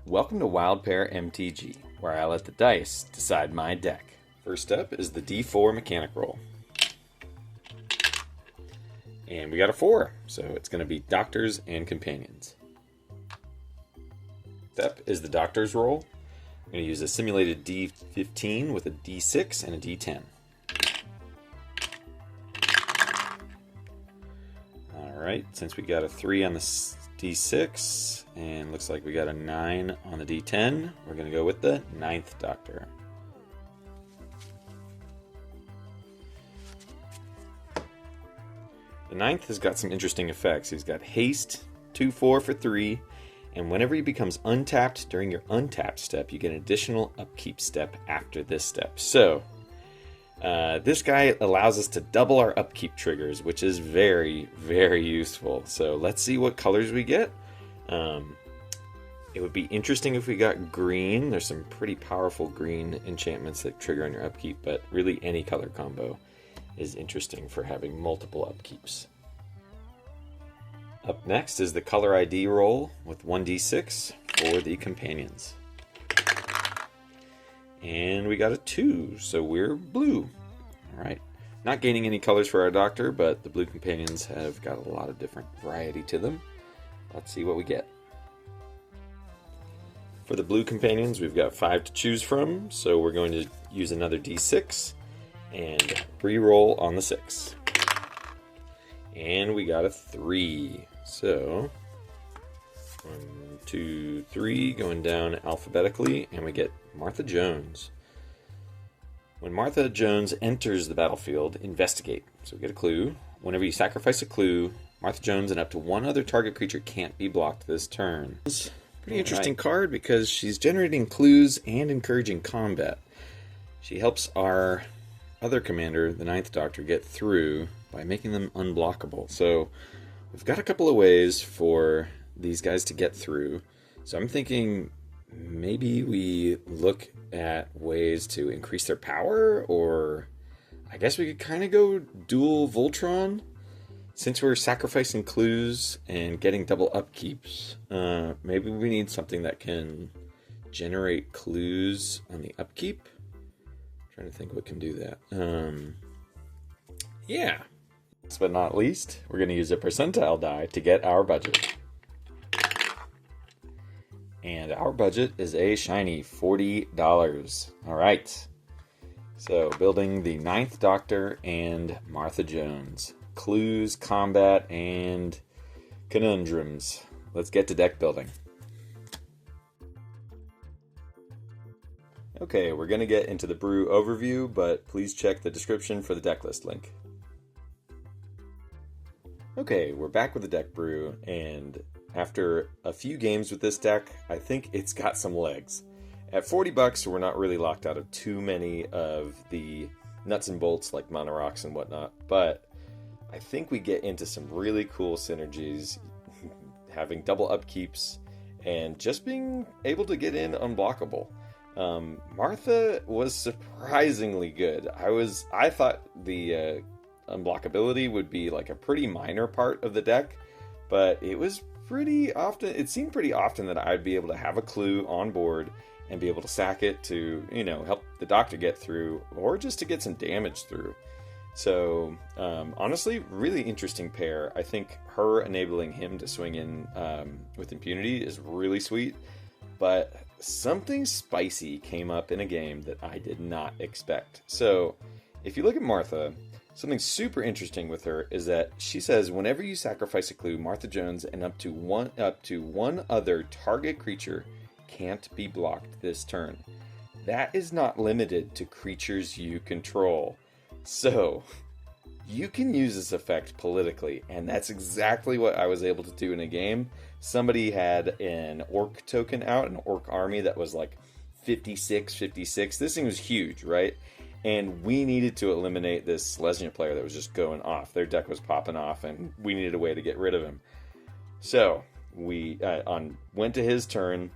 Welcome to Pair MTG, where I let the dice decide my deck. First up is the D4 mechanic roll. And we got a 4, so it's going to be Doctors and Companions. Next up is the Doctor's roll. I'm going to use a simulated D15 with a D6 and a D10. Alright, since we got a 3 on the D6, and looks like we got a 9 on the D10, we're going to go with the 9th Doctor. The 9th has got some interesting effects. He's got haste, 2/4 for 3, and whenever he becomes untapped during your untapped step, you get an additional upkeep step after this step. So, this guy allows us to double our upkeep triggers, which is very, very useful. So let's see what colors we get. It would be interesting if we got green. There's some pretty powerful green enchantments that trigger on your upkeep, but really any color combo is interesting for having multiple upkeeps. Up next is the color ID roll with 1d6 for the companions. And we got a 2, so we're blue. Alright, not gaining any colors for our doctor, but the blue companions have got a lot of different variety to them. Let's see what we get. For the blue companions, we've got 5 to choose from, so we're going to use another d6 and re-roll on the 6. And we got a 3. So, 1, 2, 3, going down alphabetically, and we get Martha Jones. When Martha Jones enters the battlefield, investigate. So we get a clue. Whenever you sacrifice a clue, Martha Jones and up to one other target creature can't be blocked this turn. Pretty interesting card because she's generating clues and encouraging combat. She helps our other commander, the 9th Doctor, get through by making them unblockable. So we've got a couple of ways for these guys to get through. So I'm thinking maybe we look at ways to increase their power, or I guess we could kind of go dual Voltron. Since we're sacrificing clues and getting double upkeeps, maybe we need something that can generate clues on the upkeep. I'm trying to think what can do that. Yeah. Last but not least, we're going to use a percentile die to get our budget. And our budget is a shiny $40. Alright. So, building the 9th Doctor and Martha Jones. Clues, combat, and conundrums. Let's get to deck building. Okay, we're going to get into the Brew Overview, but please check the description for the deck list link. Okay, we're back with the deck brew, and after a few games with this deck, I think it's got some legs. At $40, we're not really locked out of too many of the nuts and bolts like Mono Rocks and whatnot, but I think we get into some really cool synergies, having double upkeeps, and just being able to get in unblockable. Martha was surprisingly good. I thought the unblockability would be like a pretty minor part of the deck, but it seemed pretty often that I'd be able to have a clue on board and be able to sack it to, help the Doctor get through, or just to get some damage through. So, honestly, really interesting pair. I think her enabling him to swing in with impunity is really sweet, but something spicy came up in a game that I did not expect. So, if you look at Martha, something super interesting with her is that she says whenever you sacrifice a clue, Martha Jones and up to one other target creature can't be blocked this turn. That is not limited to creatures you control. So, you can use this effect politically, and that's exactly what I was able to do in a game. Somebody had an orc token out, an orc army that was like 56. This thing was huge, right? And we needed to eliminate this Selesnya player that was just going off. Their deck was popping off, and we needed a way to get rid of him. So, we went to his turn,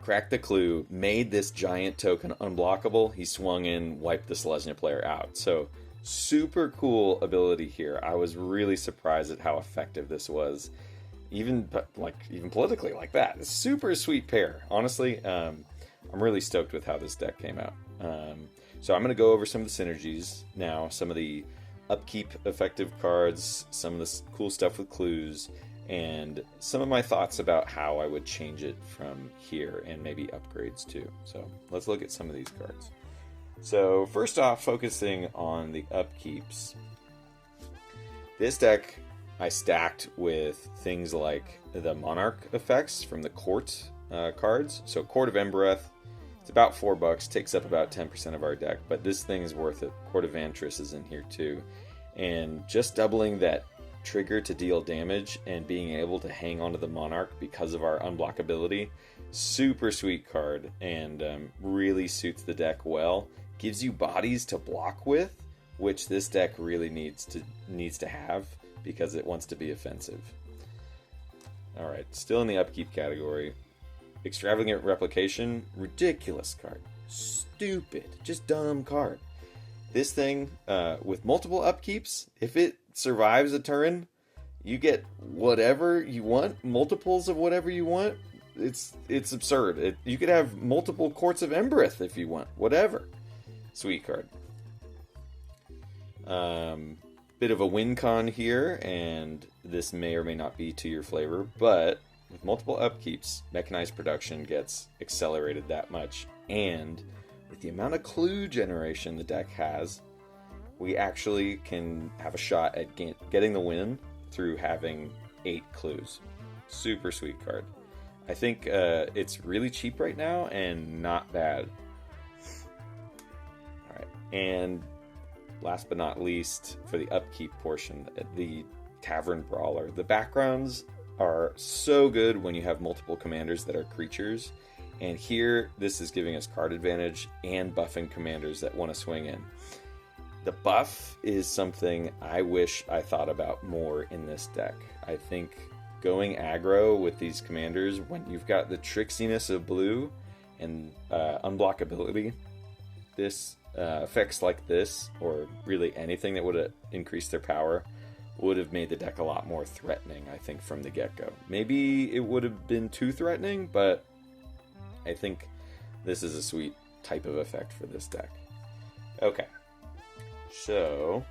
cracked the clue, made this giant token unblockable. He swung in, wiped the Selesnya player out. So, super cool ability here. I was really surprised at how effective this was. even politically like that. It's a super sweet pair. Honestly, I'm really stoked with how this deck came out. So I'm going to go over some of the synergies now, some of the upkeep effective cards, some of the cool stuff with clues, and some of my thoughts about how I would change it from here and maybe upgrades too. So let's look at some of these cards. So first off, focusing on the upkeeps. This deck I stacked with things like the Monarch effects from the Court cards. So Court of Embereth, it's about $4, takes up about 10% of our deck, but this thing is worth it. Court of Vantress is in here too. And just doubling that trigger to deal damage and being able to hang onto the Monarch because of our unblockability, super sweet card, and really suits the deck well. Gives you bodies to block with, which this deck really needs to have because it wants to be offensive. Alright, still in the upkeep category. Extravagant Replication, ridiculous card. Stupid, just dumb card. This thing, with multiple upkeeps, if it survives a turn, you get whatever you want, multiples of whatever you want. It's absurd. You could have multiple Courts of Embereth if you want, whatever. Sweet card. Bit of a win con here, and this may or may not be to your flavor, but with multiple upkeeps, mechanized production gets accelerated that much, and with the amount of clue generation the deck has, we actually can have a shot at getting the win through having 8 clues. Super sweet card. I think it's really cheap right now and not bad. Alright, and last but not least, for the upkeep portion, the Tavern Brawler. The backgrounds are so good when you have multiple commanders that are creatures, and here this is giving us card advantage and buffing commanders that want to swing in. The buff is something I wish I thought about more in this deck. I think going aggro with these commanders, when you've got the tricksiness of blue and unblockability, this effects like this, or really anything that would increase their power, would have made the deck a lot more threatening, I think, from the get-go. Maybe it would have been too threatening, but I think this is a sweet type of effect for this deck. Okay, so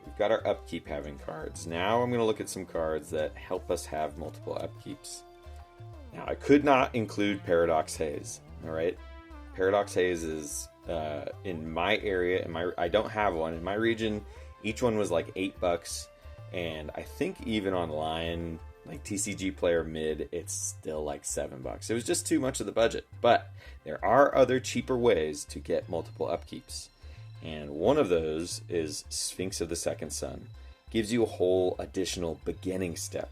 we've got our upkeep having cards. Now I'm going to look at some cards that help us have multiple upkeeps. Now, I could not include Paradox Haze, alright? Paradox Haze is in my area, I don't have one. In my region, each one was like $8, and I think even online, like TCG Player Mid, it's still like $7. It was just too much of the budget. But there are other cheaper ways to get multiple upkeeps, and one of those is Sphinx of the Second Sun. Gives you a whole additional beginning step.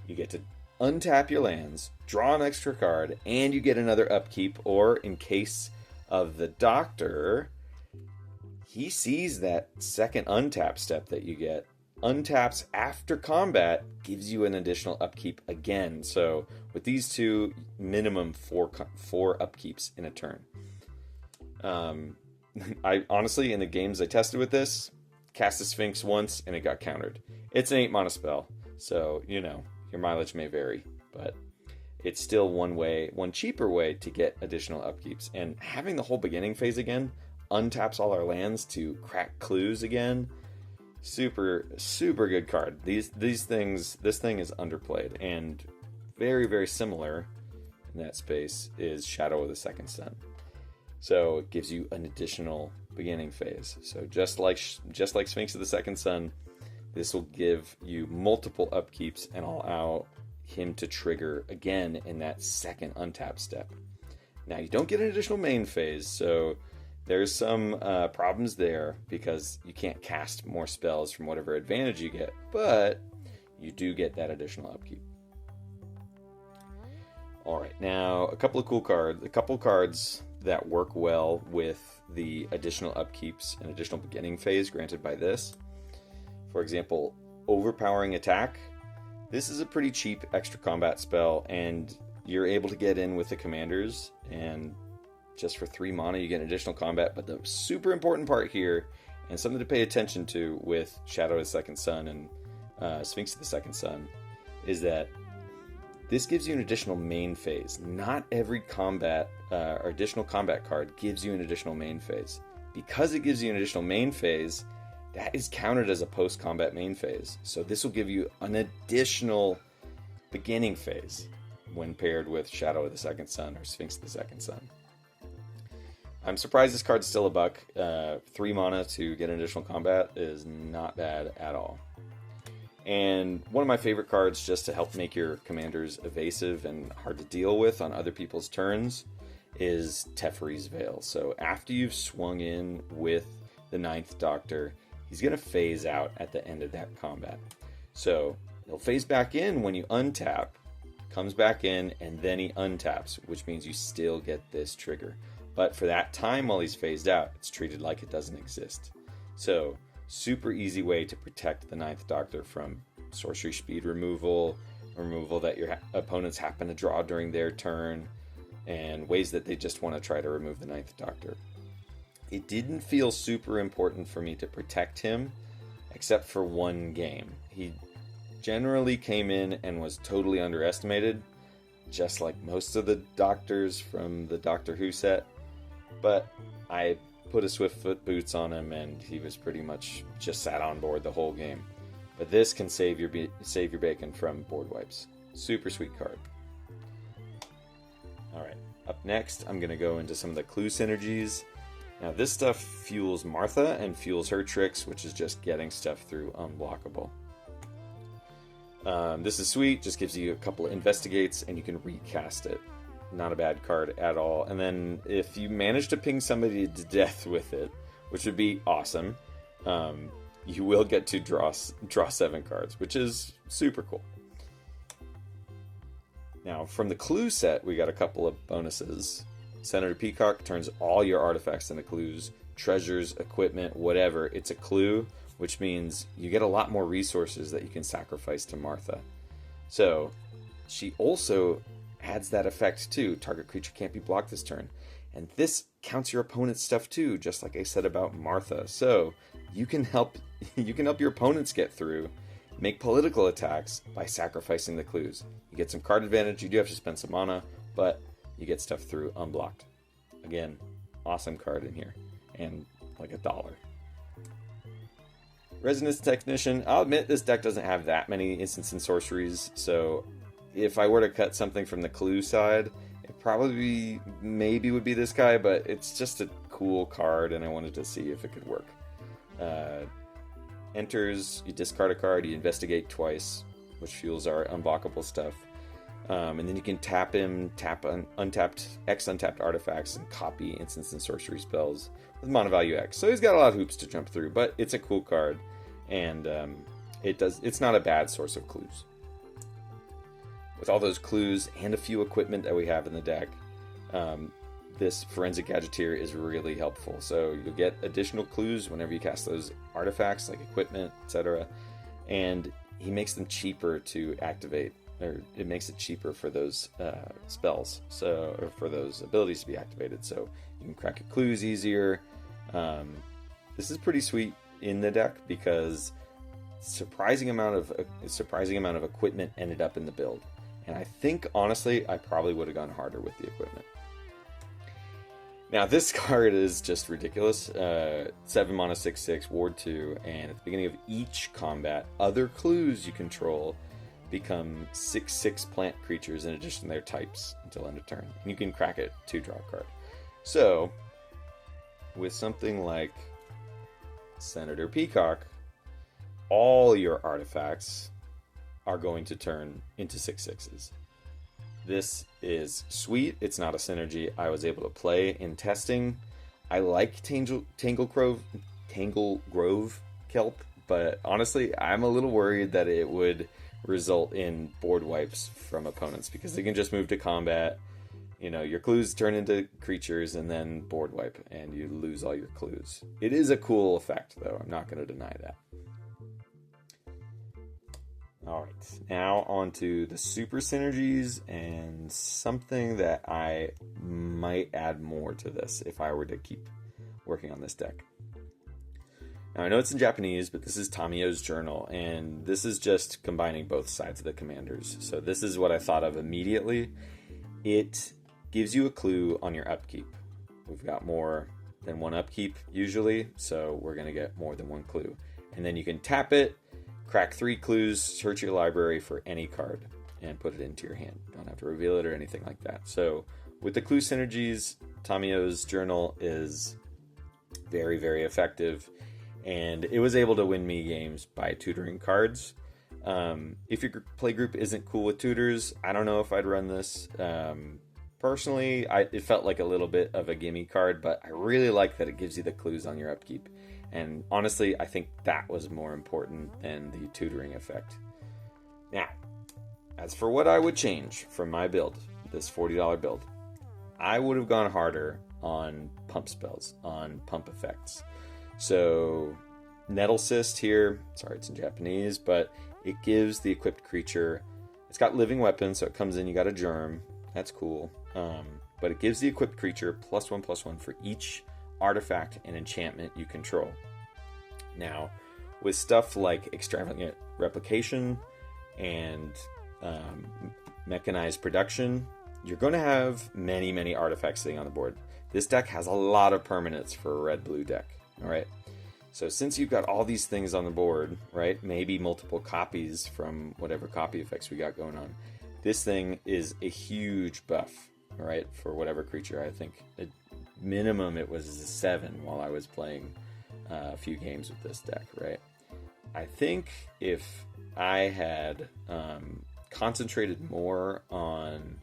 You get to untap your lands, draw an extra card, and you get another upkeep, or in case of the Doctor, he sees that second untap step that you get, untaps after combat, gives you an additional upkeep again. So with these two, minimum four upkeeps in a turn. I honestly, in the games I tested with this, cast a Sphinx once and it got countered. It's an 8 mana spell, so you know your mileage may vary, but it's still one cheaper way to get additional upkeeps. And having the whole beginning phase again untaps all our lands to crack clues again. Super good card. This thing is underplayed, and very, very similar in that space is Shadow of the Second Sun. So it gives you an additional beginning phase. So just like Sphinx of the Second Sun, this will give you multiple upkeeps and allow him to trigger again in that second untap step. Now you don't get an additional main phase, so there's some problems there because you can't cast more spells from whatever advantage you get, but you do get that additional upkeep. Alright, now a couple cards that work well with the additional upkeeps and additional beginning phase granted by this. For example, Overpowering Attack. This is a pretty cheap extra combat spell, and you're able to get in with the commanders, and just for 3 mana you get additional combat. But the super important part here, and something to pay attention to with Shadow of the Second Sun and Sphinx of the Second Sun, is that this gives you an additional main phase. Not every combat or additional combat card gives you an additional main phase. Because it gives you an additional main phase, that is counted as a post-combat main phase. So this will give you an additional beginning phase when paired with Shadow of the Second Sun or Sphinx of the Second Sun. I'm surprised this card's still $1. 3 mana to get an additional combat is not bad at all. And one of my favorite cards just to help make your commanders evasive and hard to deal with on other people's turns is Teferi's Veil. So after you've swung in with the 9th Doctor, he's going to phase out at the end of that combat. So he'll phase back in when you untap, comes back in, and then he untaps, which means you still get this trigger. But for that time while he's phased out, it's treated like it doesn't exist. So super easy way to protect the 9th Doctor from sorcery speed removal that your opponents happen to draw during their turn, and ways that they just want to try to remove the 9th Doctor. It didn't feel super important for me to protect him, except for one game. He generally came in and was totally underestimated, just like most of the Doctors from the Doctor Who set, but I put a Swiftfoot boots on him, and he was pretty much just sat on board the whole game. But this can save your bacon from board wipes. Super sweet card. Alright, up next, I'm going to go into some of the clue synergies. Now, this stuff fuels Martha and fuels her tricks, which is just getting stuff through unblockable. This is sweet, just gives you a couple of investigates, and you can recast it. Not a bad card at all. And then if you manage to ping somebody to death with it, which would be awesome, you will get to draw 7 cards, which is super cool. Now, from the clue set, we got a couple of bonuses. Senator Peacock turns all your artifacts into clues, treasures, equipment, whatever. It's a clue, which means you get a lot more resources that you can sacrifice to Martha. So, she also adds that effect too. Target creature can't be blocked this turn. And this counts your opponent's stuff too, just like I said about Martha. So you can help your opponents get through, make political attacks by sacrificing the clues. You get some card advantage, you do have to spend some mana, but you get stuff through unblocked. Again, awesome card in here. And like $1. Resonance Technician. I'll admit this deck doesn't have that many instants and sorceries, so if I were to cut something from the clue side, it probably maybe would be this guy, but it's just a cool card, and I wanted to see if it could work. Enters, you discard a card, you investigate twice, which fuels our unblockable stuff. And then you can tap him, tap untapped artifacts, and copy instants and sorcery spells with mana value X. So he's got a lot of hoops to jump through, but it's a cool card, and it's not a bad source of clues. With all those clues and a few equipment that we have in the deck, this Forensic Gadgeteer is really helpful. So you'll get additional clues whenever you cast those artifacts, like equipment, etc. And he makes them cheaper to activate, or it makes it cheaper for those spells, or for those abilities to be activated. So you can crack your clues easier. This is pretty sweet in the deck because surprising amount of equipment ended up in the build. And I think, honestly, I probably would have gone harder with the equipment. Now, this card is just ridiculous. 7 mana, 6/6, Ward 2, and at the beginning of each combat, other clues you control become 6/6 plant creatures in addition to their types until end of turn. And you can crack it to draw a card. So, with something like Senator Peacock, all your artifacts are going to turn into 6/6s. This is sweet. It's not a synergy I was able to play in testing. I like Tangle Grove Kelp, but honestly, I'm a little worried that it would result in board wipes from opponents because they can just move to combat. You know, your clues turn into creatures and then board wipe, and you lose all your clues. It is a cool effect, though. I'm not going to deny that. Alright, now on to the super synergies and something that I might add more to this if I were to keep working on this deck. Now, I know it's in Japanese, but this is Tamio's journal, and this is just combining both sides of the commanders. So this is what I thought of immediately. It gives you a clue on your upkeep. We've got more than one upkeep usually, so we're going to get more than one clue. And then you can tap it, crack 3 clues, search your library for any card, and put it into your hand. You don't have to reveal it or anything like that. So with the clue synergies, Tamio's journal is very, very effective. And it was able to win me games by tutoring cards. If your play group isn't cool with tutors, I don't know if I'd run this. Personally, it felt like a little bit of a gimme card, but I really like that it gives you the clues on your upkeep. And honestly, I think that was more important than the tutoring effect. Now, as for what I would change from my build, this $40 build, I would have gone harder on pump spells, on pump effects. So, Nettle Cyst here, sorry it's in Japanese, but it gives the equipped creature, it's got living weapons, so it comes in, you got a germ, that's cool. But it gives the equipped creature +1/+1 for each artifact and enchantment you control. Now, with stuff like Extravagant Replication and Mechanized Production, you're going to have many, many artifacts sitting on the board. This deck has a lot of permanents for a red-blue deck. All right, so since you've got all these things on the board, right, maybe multiple copies from whatever copy effects we got going on, this thing is a huge buff, all right, for whatever creature. I think at minimum it was a 7 while I was playing a few games with this deck, right? I think if I had concentrated more on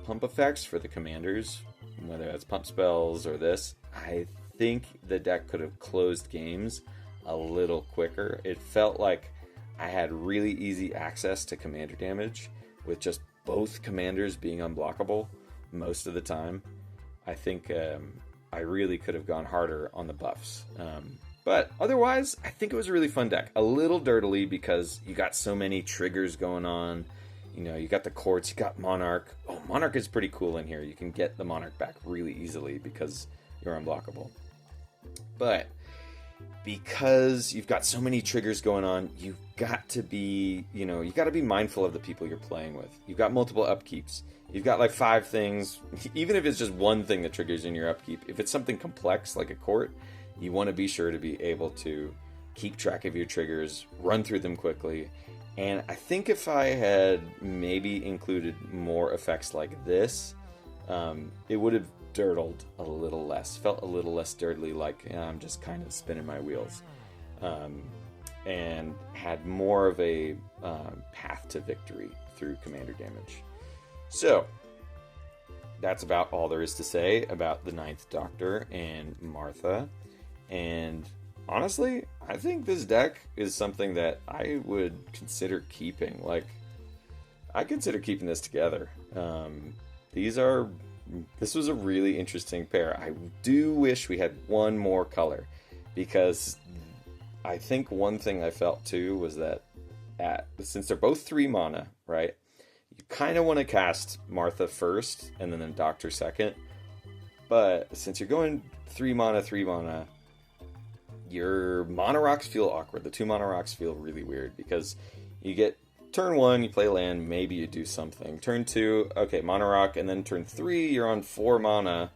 pump effects for the commanders, whether that's pump spells or this, I think the deck could have closed games a little quicker. It felt like I had really easy access to commander damage with just both commanders being unblockable most of the time. I think I really could have gone harder on the buffs. But otherwise, I think it was a really fun deck. A little dirtily because you got so many triggers going on. You know, you got the courts, you got Monarch. Oh, Monarch is pretty cool in here. You can get the Monarch back really easily because you're unblockable. But because you've got so many triggers going on, you've got to be, you got to be mindful of the people you're playing with. You've got multiple upkeeps. You've got like 5 things. Even if it's just one thing that triggers in your upkeep, if it's something complex like a court, you want to be sure to be able to keep track of your triggers, run through them quickly. And I think if I had maybe included more effects like this, it would have dirtled a little less, felt a little less dirtily like I'm just kind of spinning my wheels, and had more of a path to victory through commander damage. So that's about all there is to say about the Ninth Doctor and Martha. And honestly, I think this deck is something that I would consider keeping. Like, I consider keeping this together. This was a really interesting pair. I do wish we had one more color, because I think one thing I felt too was that since they're both 3 mana, right? You kind of want to cast Martha first and then the Doctor second. But since you're going 3 mana, your mana rocks feel awkward. The 2 mana rocks feel really weird because you get turn 1, you play land, maybe you do something. Turn 2, okay, mana rock, and then turn 3, you're on 4 mana,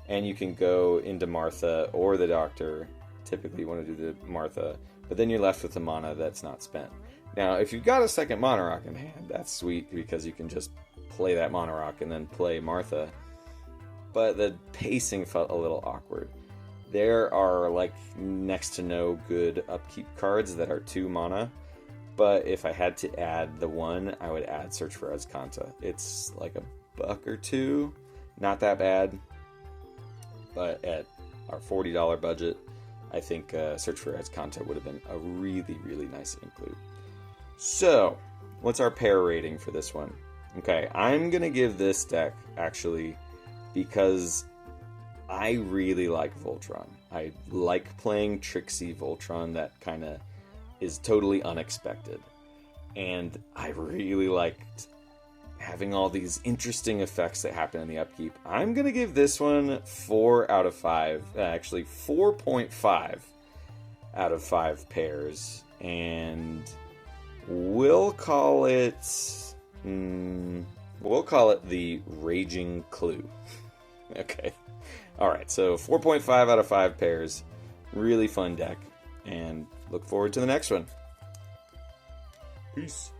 and you can go into Martha or the Doctor. Typically you want to do the Martha, but then you're left with the mana that's not spent. Now, if you've got a second mana rock in hand, that's sweet because you can just play that mana rock and then play Martha. But the pacing felt a little awkward. There are like next to no good upkeep cards that are 2 mana. But if I had to add the one, I would add Search for Azcanta. It's like $1 or $2. Not that bad. But at our $40 budget, I think Search for Azcanta would have been a really, really nice include. So, what's our pair rating for this one? Okay, I'm going to give this deck, actually, because I really like Voltron. I like playing tricksy Voltron that kind of is totally unexpected. And I really liked having all these interesting effects that happen in the upkeep. I'm going to give this one 4 out of 5. Actually, 4.5 out of 5 pairs. And we'll call it the Raging Clue. Okay. Alright, so 4.5 out of 5 pairs. Really fun deck. And look forward to the next one. Peace.